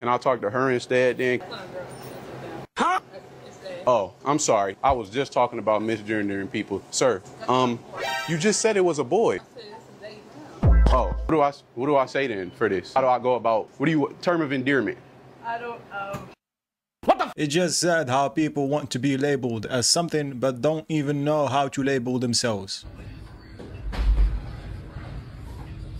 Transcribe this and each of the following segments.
Can I talk to her instead then? Huh? Oh, I'm sorry. I was just talking about misgendering people. Sir, you just said it was a boy. Oh, what do I say then for this? How do I go about, term of endearment? I don't, What the? It just said how people want to be labeled as something but don't even know how to label themselves.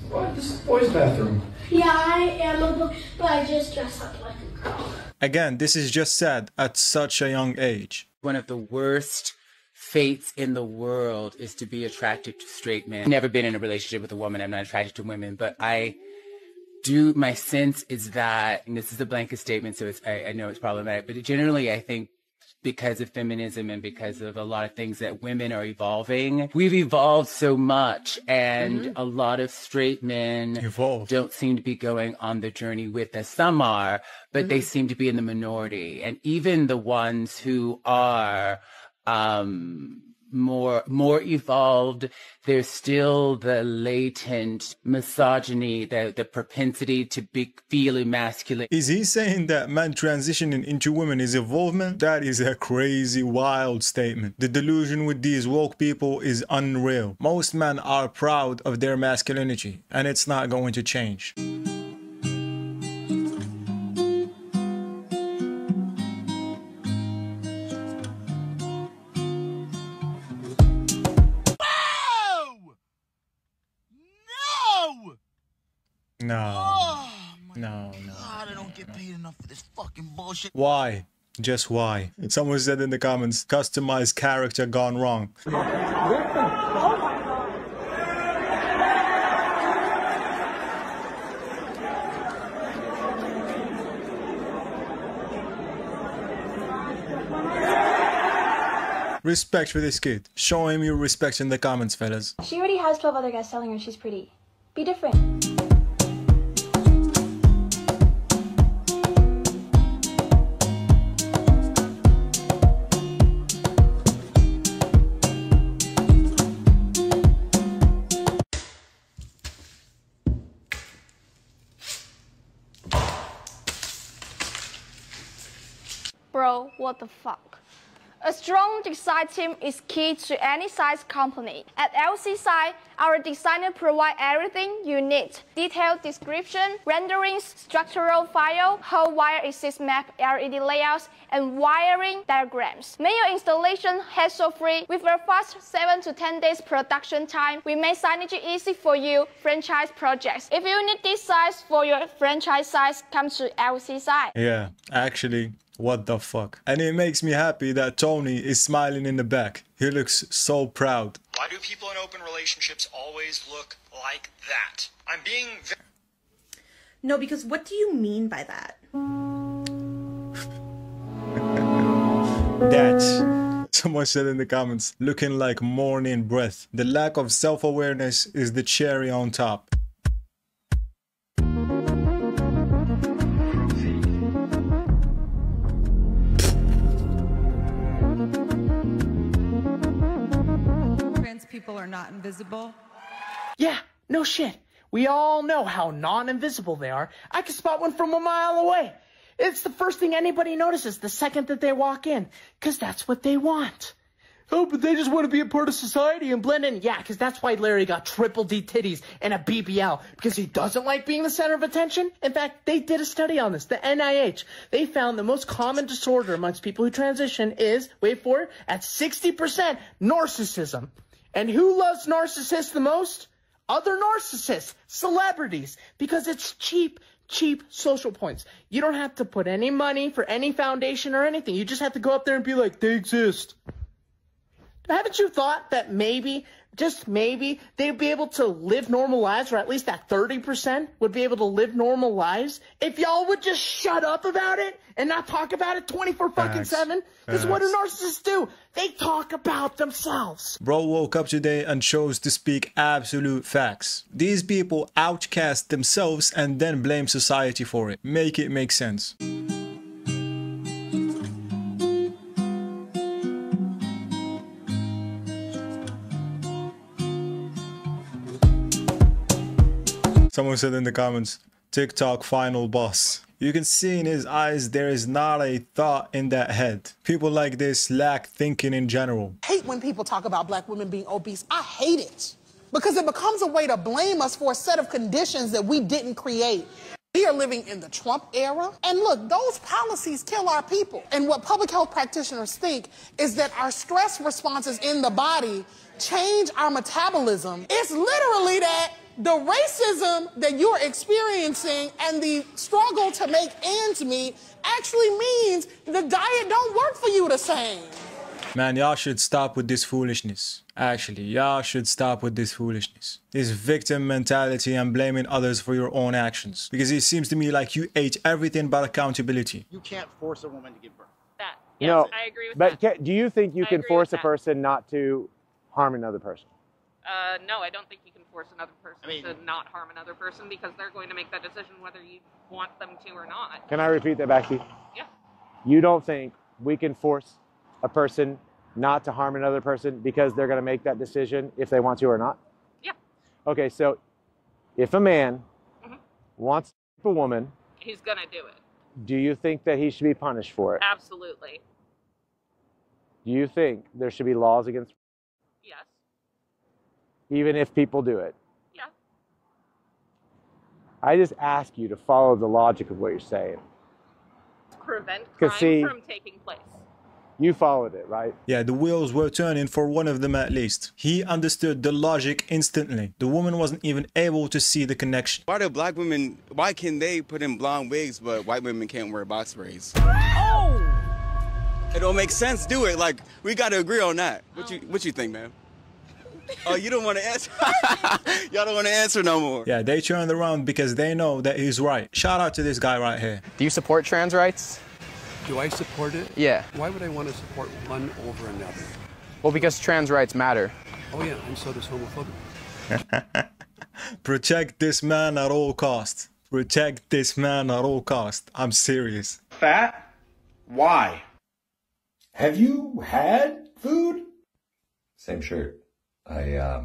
What? This is the boys' bathroom. Yeah, I am a boy, but I just dress up like a girl. Again, this is just sad at such a young age. One of the worst fates in the world is to be attracted to straight men. I've never been in a relationship with a woman. I'm not attracted to women, but my sense is that, and this is a blanket statement, so I know it's problematic, but generally I think because of feminism and because of a lot of things that women are evolving, we've evolved so much, and a lot of straight men don't seem to be going on the journey with us. Some are, but they seem to be in the minority. And even the ones who are more evolved, there's still the latent misogyny, the propensity to feel emasculate. Is he saying that man transitioning into women is evolvement? That is a crazy, wild statement. The delusion with these woke people is unreal. Most men are proud of their masculinity, and it's not going to change. No. No. God, I don't get paid enough for this fucking bullshit. Why? Just why? Someone said in the comments, customized character gone wrong. Respect for this kid. Show him your respect in the comments, fellas. She already has 12 other guys telling her she's pretty. Be different. Bro, what the fuck? A strong design team is key to any size company. At LC Side, our designer provide everything you need. Detailed description, renderings, structural file, whole wire access map, LED layouts, and wiring diagrams. Make your installation hassle-free with a fast 7 to 10 days production time. We make signage easy for you, franchise projects. If you need this size for your franchise size, come to LC Side. Yeah, actually, what the fuck? And it makes me happy that Tony is smiling in the back. He looks so proud. Why do people in open relationships always look like that? I'm being... No, because what do you mean by that? That. Someone said in the comments, looking like morning breath. The lack of self-awareness is the cherry on top. People are not invisible. Yeah, no shit. We all know how non-invisible they are. I can spot one from a mile away. It's the first thing anybody notices the second that they walk in, because that's what they want. Oh, but they just want to be a part of society and blend in. Yeah, because that's why Larry got triple D titties and a BBL, because he doesn't like being the center of attention. In fact, they did a study on this, the NIH. They found the most common disorder amongst people who transition is, wait for it, at 60% narcissism. And who loves narcissists the most? Other narcissists, celebrities, because it's cheap social points. You don't have to put any money for any foundation or anything. You just have to go up there and be like, they exist. Haven't you thought that maybe, just maybe, they'd be able to live normal lives, or at least that 30% would be able to live normal lives, if y'all would just shut up about it and not talk about it 24/7? Because what do narcissists do? They talk about themselves. Bro woke up today and chose to speak absolute facts. These people outcast themselves and then blame society for it. Make it make sense. Someone said in the comments, TikTok final boss. You can see in his eyes there is not a thought in that head. People like this lack thinking in general. I hate when people talk about black women being obese. I hate it. Because it becomes a way to blame us for a set of conditions that we didn't create. We are living in the Trump era. And look, those policies kill our people. And what public health practitioners think is that our stress responses in the body change our metabolism. It's literally that the racism that you're experiencing and the struggle to make ends meet actually means the diet don't work for you the same. Man, y'all should stop with this foolishness. Actually, y'all should stop with this foolishness. This victim mentality and blaming others for your own actions. Because it seems to me like you ate everything but accountability. You can't force a woman to give birth. Yes, no, I agree with but that. do you think you can force a person not to harm another person? No, I don't think you can force another person to not harm another person because they're going to make that decision whether you want them to or not. Can I repeat that back to you? Yeah. You don't think we can force a person not to harm another person because they're going to make that decision if they want to or not? Yeah. Okay, so if a man wants to rape a woman, He's going to do it. do you think that he should be punished for it? Absolutely. Do you think there should be laws against Yes. even if people do it? Yeah. I just ask you to follow the logic of what you're saying. Prevent 'Cause crime see- from taking place. You followed it, right? Yeah, the wheels were turning for one of them at least. He understood the logic instantly. The woman wasn't even able to see the connection. Why do black women, why can they put in blonde wigs, but white women can't wear box braids? Oh! It don't make sense, do it? Like, we got to agree on that. What you think, man? Oh, you don't want to answer? Y'all don't want to answer no more. Yeah, they turned around because they know that he's right. Shout out to this guy right here. Do you support trans rights? Do I support it? Yeah. Why would I want to support one over another? Well, because trans rights matter. Oh yeah, and so does homophobia. Protect this man at all cost. Protect this man at all cost. I'm serious. Fat? Why? Have you had food? Same shirt. I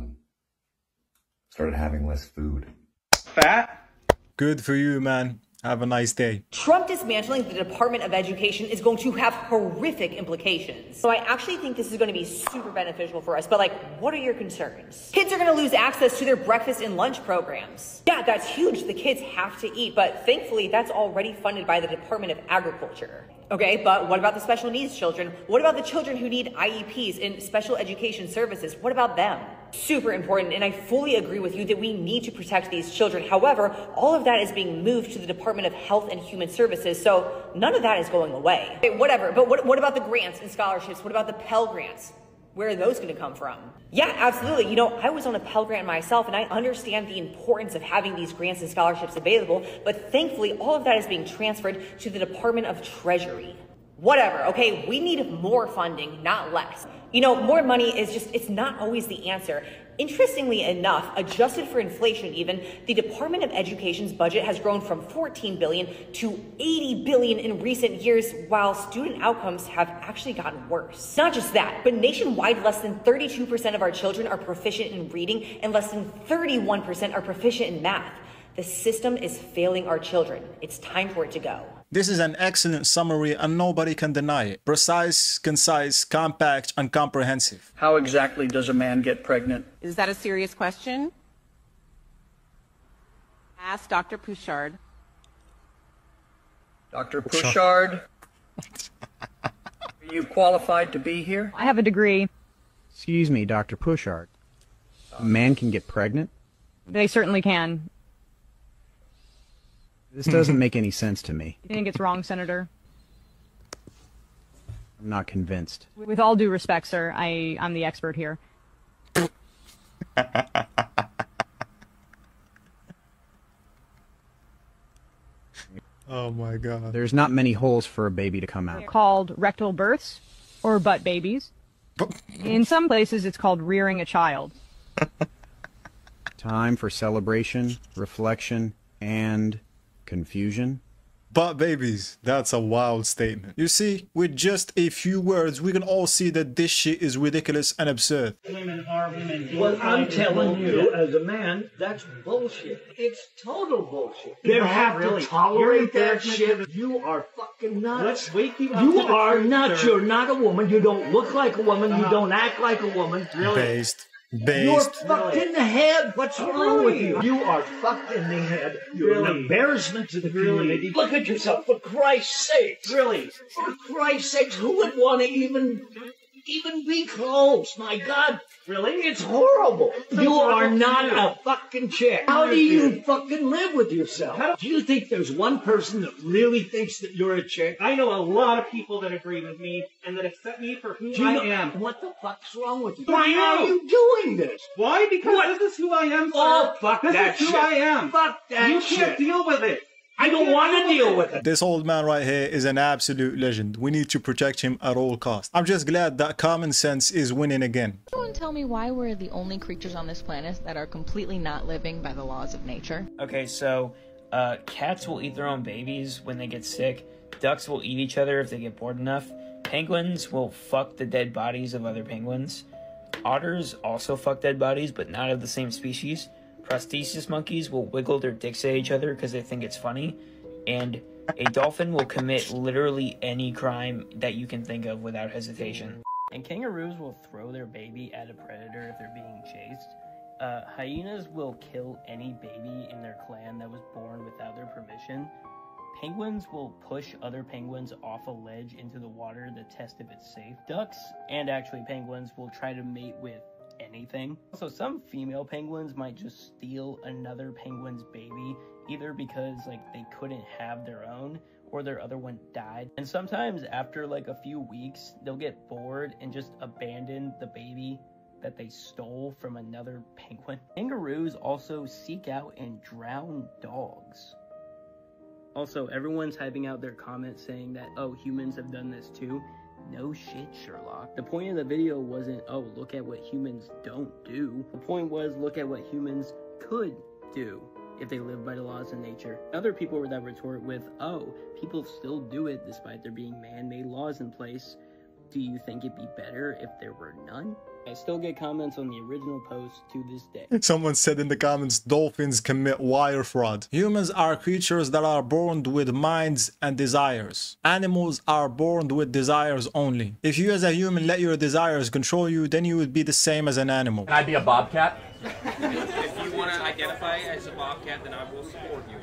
started having less food. Fat? Good for you, man. Have a nice day. Trump dismantling the Department of Education is going to have horrific implications. So I actually think this is going to be super beneficial for us. But like, what are your concerns? Kids are going to lose access to their breakfast and lunch programs. Yeah, that's huge. The kids have to eat. But thankfully, that's already funded by the Department of Agriculture. Okay, but what about the special needs children? What about the children who need IEPs and special education services? What about them? Super important, and I fully agree with you that we need to protect these children. However, all of that is being moved to the Department of Health and Human Services, so none of that is going away. Okay, whatever, but what about the grants and scholarships? What about the Pell Grants? Where are those going to come from? Yeah, absolutely. You know, I was on a Pell Grant myself, and I understand the importance of having these grants and scholarships available, but thankfully, all of that is being transferred to the Department of Treasury. Whatever, okay? We need more funding, not less. You know, more money is just, it's not always the answer. Interestingly enough, adjusted for inflation even, the Department of Education's budget has grown from $14 billion to $80 billion in recent years, while student outcomes have actually gotten worse. Not just that, but nationwide, less than 32% of our children are proficient in reading and less than 31% are proficient in math. The system is failing our children. It's time for it to go. This is an excellent summary and nobody can deny it. Precise, concise, compact, and comprehensive. How exactly does a man get pregnant? Is that a serious question? Ask Dr. Pouchard. Dr. Pouchard, are you qualified to be here? I have a degree. Excuse me, Dr. Pouchard. A man can get pregnant? They certainly can. This doesn't make any sense to me. I think it's wrong, Senator. I'm not convinced. With all due respect, sir, I'm the expert here. Oh my God. There's not many holes for a baby to come out. Called rectal births or butt babies. In some places, it's called rearing a child. Time for celebration, reflection, and confusion. But babies, that's a wild statement. You see, with just a few words, we can all see that this shit is ridiculous and absurd. Women are women. Well, I'm telling you, as a man, that's bullshit. It's total bullshit. They have to tolerate that shit. You are fucking nuts. You are nuts. You're not a woman. You don't look like a woman. You don't act like a woman. Based. You're fucked in the head. What's wrong with you? You are fucked in the head. You're an embarrassment to the community. Look at yourself, for Christ's sake. Really? For Christ's sake, who would want to even be close? My God. Really? It's horrible. You are not a fucking chick. How do you fucking live with yourself? Do you think there's one person that really thinks that you're a chick? I know a lot of people that agree with me and that accept me for who I am. What the fuck's wrong with you? Why are you doing this? Why? Because this is who I am, sir. Oh, fuck that shit. This is who I am. Fuck that shit. You can't deal with it. I don't want to deal with it. This old man right here is an absolute legend. We need to protect him at all costs. I'm just glad that common sense is winning again. Someone tell me why we're the only creatures on this planet that are completely not living by the laws of nature. Okay, so cats will eat their own babies when they get sick. Ducks will eat each other if they get bored enough. Penguins will fuck the dead bodies of other penguins. Otters also fuck dead bodies, but not of the same species. Prosthesis monkeys will wiggle their dicks at each other because they think it's funny. And a dolphin will commit literally any crime that you can think of without hesitation. And kangaroos will throw their baby at a predator if they're being chased. Hyenas will kill any baby in their clan that was born without their permission. Penguins will push other penguins off a ledge into the water to test if it's safe. Ducks, and actually penguins, will try to mate with anything. So some female penguins might just steal another penguin's baby, either because they couldn't have their own or their other one died. And sometimes after a few weeks, they'll get bored and just abandon the baby that they stole from another penguin. Kangaroos also seek out and drown dogs. Also, everyone's typing out their comments saying that, oh, humans have done this too. No shit, Sherlock. The point of the video wasn't, oh, look at what humans don't do. The point was, look at what humans could do if they lived by the laws of nature. Other people were that retort with, oh, people still do it despite there being man-made laws in place. Do you think it'd be better if there were none? I still get comments on the original post to this day. Someone said in the comments, dolphins commit wire fraud. Humans are creatures that are born with minds and desires. Animals are born with desires only. If you as a human let your desires control you, then you would be the same as an animal. Can I be a bobcat? If you want to identify as a bobcat, then I will support you.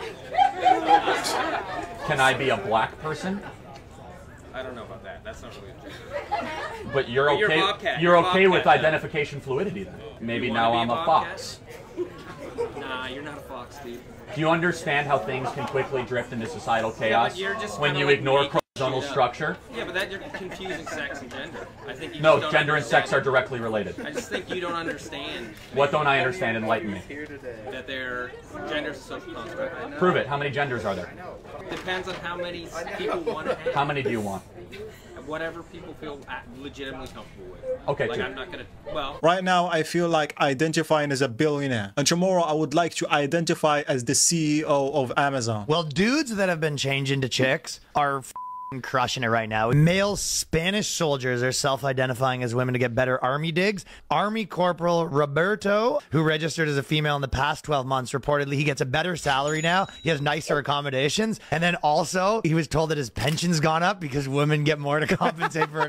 Can I be a black person? I don't know about that. That's not really objective. But you're okay. You're okay with identification fluidity then. Maybe now I'm a fox. Nah, you're not a fox, dude. Do you understand how things can quickly drift into societal chaos when you ignore chromosomal structure? Yeah, but that you're confusing sex and gender. I think you no, gender and sex are directly related. I just think you don't understand. What don't I understand? Enlighten me. That they're gender social construct. Prove it. How many genders are there? Depends on how many people want to have. How many do you want? Whatever people feel legitimately comfortable with. Okay, I'm not gonna. Well, right now I feel like identifying as a billionaire, and tomorrow I would like to identify as the CEO of Amazon. Well, dudes that have been changed into chicks are crushing it right now. Male Spanish soldiers are self-identifying as women to get better army digs. Army Corporal Roberto, who registered as a female in the past 12 months, reportedly he gets a better salary now. He has nicer accommodations. And then also, he was told that his pension's gone up because women get more to compensate for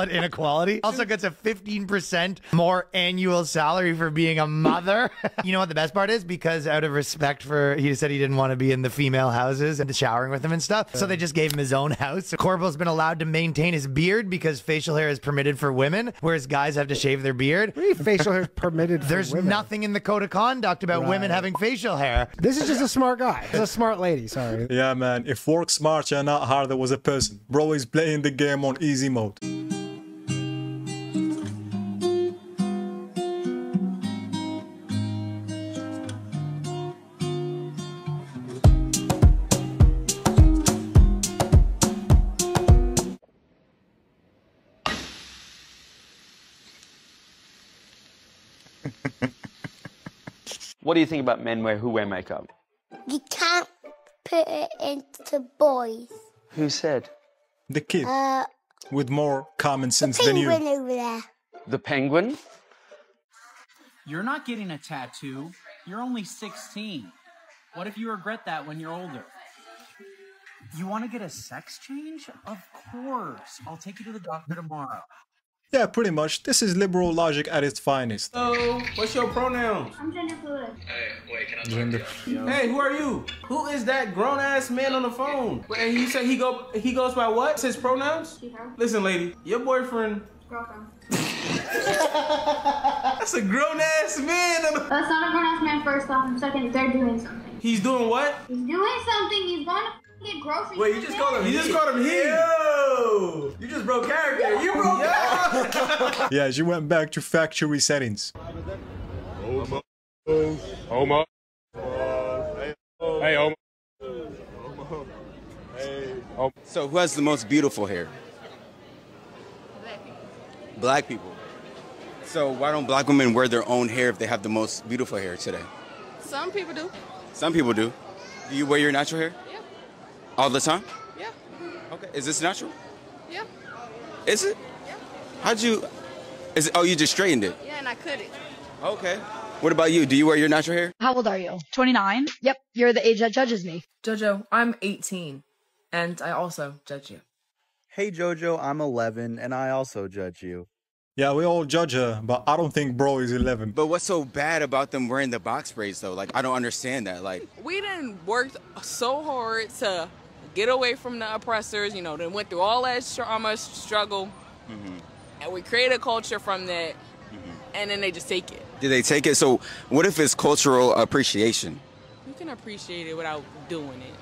inequality. Also gets a 15% more annual salary for being a mother. You know what the best part is? Because out of respect for, he said he didn't want to be in the female houses and showering with them and stuff. So they just gave him his own house. Corporal's been allowed to maintain his beard because facial hair is permitted for women, whereas guys have to shave their beard. Facial hair is permitted for There's women. nothing in the code of conduct about women having facial hair. This is just a smart guy. He's a smart lady, sorry. Yeah, man. If work smarter and not harder was a person, bro is playing the game on easy mode. What do you think about men who wear makeup? You can't put it into to boys. Who said? The kid. With more common sense than you. Penguin over there. The penguin? You're not getting a tattoo. You're only 16. What if you regret that when you're older? You want to get a sex change? Of course. I'll take you to the doctor tomorrow. Yeah, pretty much. This is liberal logic at its finest. Hello, what's your pronouns? I'm gender fluid. Hey, wait, can I Gender. Hey, who are you? Who is that grown-ass man on the phone? And you say he goes by what? His pronouns? Listen, lady, your boyfriend... Girlfriend. That's a grown-ass man on the... That's not a grown-ass man first off, and second, they're doing something. He's doing what? He's doing something. He's going to get groceries. Wait, you just called him he. You just called him he. Yo! You just broke character. You broke character. Yeah, she went back to factory settings. Homo. Hey, homo. So who has the most beautiful hair? Black people. So why don't black women wear their own hair if they have the most beautiful hair today? Some people do. Some people do. Do you wear your natural hair? Yeah. All the time? Yeah. Okay. Is this natural? Yeah. Is it? Yeah. How'd you... Is it, oh, you just straightened it? Yeah, and I cut it. Okay. What about you? Do you wear your natural hair? How old are you? 29. Yep, you're the age that judges me. Jojo, I'm 18, and I also judge you. Hey Jojo, I'm 11, and I also judge you. Yeah, we all judge her, but I don't think bro is 11. But what's so bad about them wearing the box braids, though? Like, I don't understand that. Like, We done worked so hard to get away from the oppressors, you know, then went through all that trauma, struggle, and we create a culture from that, and then they just take it. did they take it? So what if it's cultural appreciation? You can appreciate it without doing it.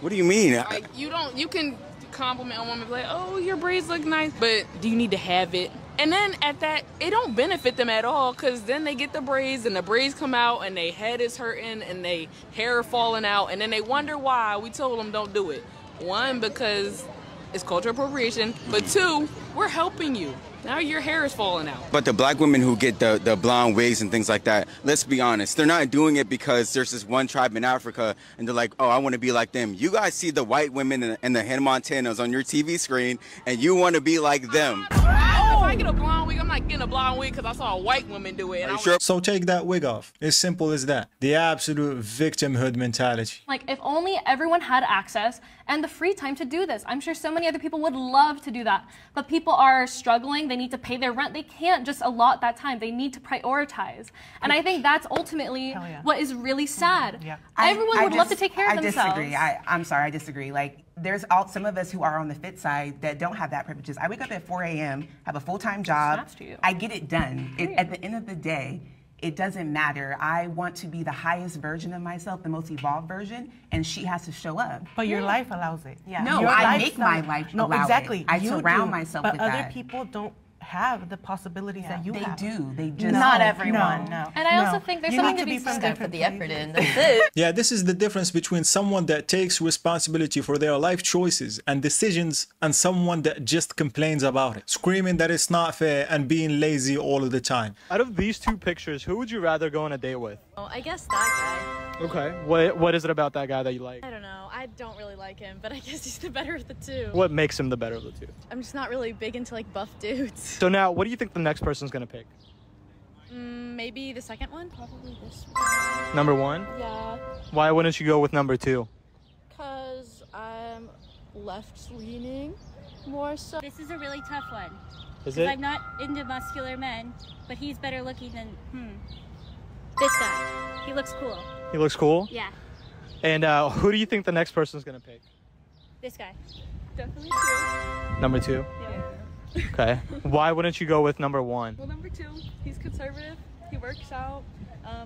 What do you mean? Like, you can compliment a woman, be like, oh, your braids look nice, but do you need to have it? And then at that, it don't benefit them at all, because then they get the braids and the braids come out and their head is hurting and they hair falling out, and then they wonder why we told them don't do it. One, because it's cultural appropriation, but two, we're helping you. Now your hair is falling out. But the black women who get the blonde wigs and things like that, let's be honest, they're not doing it because there's this one tribe in Africa and they're like, oh, I want to be like them. You guys see the white women and the Hannah Montanas on your TV screen and you want to be like them. If I get a blonde wig, I'm not getting a blonde wig because I saw a white woman do it. And Sure? So take that wig off. It's simple as that. The absolute victimhood mentality. Like, if only everyone had access and the free time to do this. I'm sure so many other people would love to do that. But people are struggling. They need to pay their rent. They can't just allot that time. They need to prioritize. And I think that's ultimately what is really sad. Yeah. Everyone would love to take care of themselves. I disagree. I'm sorry, I disagree. Like, there's some of us who are on the fit side that don't have that privileges. I wake up at 4 a.m., have a full-time job. I get it done. At the end of the day, it doesn't matter. I want to be the highest version of myself, the most evolved version, and she has to show up. But your life allows it. Yeah. No, I make my life allow exactly. it. I surround myself with that. But other people don't have the possibilities that you have. They do. They just not everyone. No. And I also think there's something to be said for the effort in. That's it. Yeah, this is the difference between someone that takes responsibility for their life choices and decisions and someone that just complains about it, screaming that it's not fair and being lazy all of the time. Out of these two pictures, who would you rather go on a date with? Oh, I guess that guy. Okay. What is it about that guy that you like? I don't know. I don't really like him, but I guess he's the better of the two. What makes him the better of the two? I'm just not really big into like buff dudes. So now, what do you think the next person's gonna pick? Maybe the second one? Probably this one. Number one? Yeah. Why wouldn't you go with number two? Because I'm left-leaning more so. This is a really tough one. Is it? I'm not into muscular men, but he's better looking than, this guy. He looks cool. He looks cool? Yeah. And who do you think the next person's gonna pick? This guy. Definitely two. Number two? Yeah. Okay. Why wouldn't you go with number one? Well, number two, he's conservative. He works out.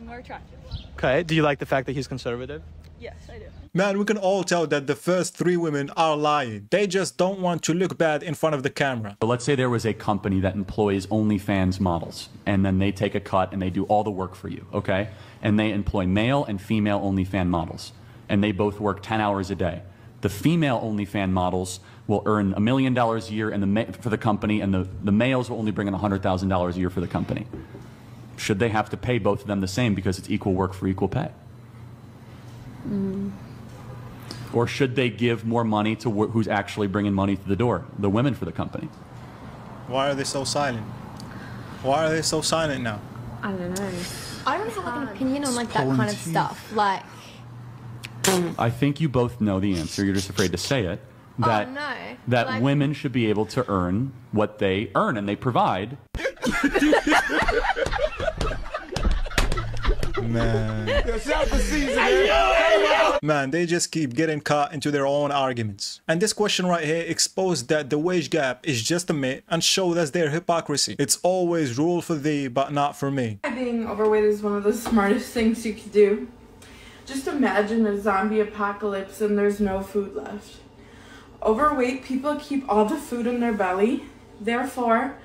More attractive. Okay. Do you like the fact that he's conservative? Yes, I do. Man, we can all tell that the first three women are lying. They just don't want to look bad in front of the camera. So let's say there was a company that employs OnlyFans models, and then they take a cut and they do all the work for you, okay? And they employ male and female OnlyFans models, and they both work 10 hours a day. The female OnlyFans models will earn $1 million a year for the company, and the males will only bring in $100,000 a year for the company. Should they have to pay both of them the same because it's equal work for equal pay? Or should they give more money to who's actually bringing money to the door, the women for the company? Why are they so silent? Why are they so silent now? I don't know. I don't have like an opinion on like that kind of stuff. Like, I think you both know the answer. You're just afraid to say it. That, no. that Like- women should be able to earn what they earn and they provide. Man, they just keep getting caught into their own arguments. And this question right here exposed that the wage gap is just a myth and showed us their hypocrisy. It's always rule for thee, but not for me. Being overweight is one of the smartest things you could do. Just imagine a zombie apocalypse and there's no food left. Overweight people keep all the food in their belly. Therefore,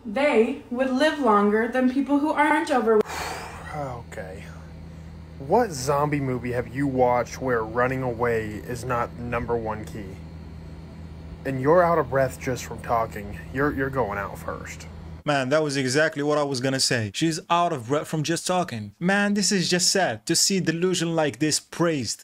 they would live longer than people who aren't overweight. Okay. What zombie movie have you watched where running away is not #1 key? And you're out of breath just from talking. You're going out first. Man, that was exactly what I was gonna say. She's out of breath from just talking. Man, this is just sad to see delusion like this praised.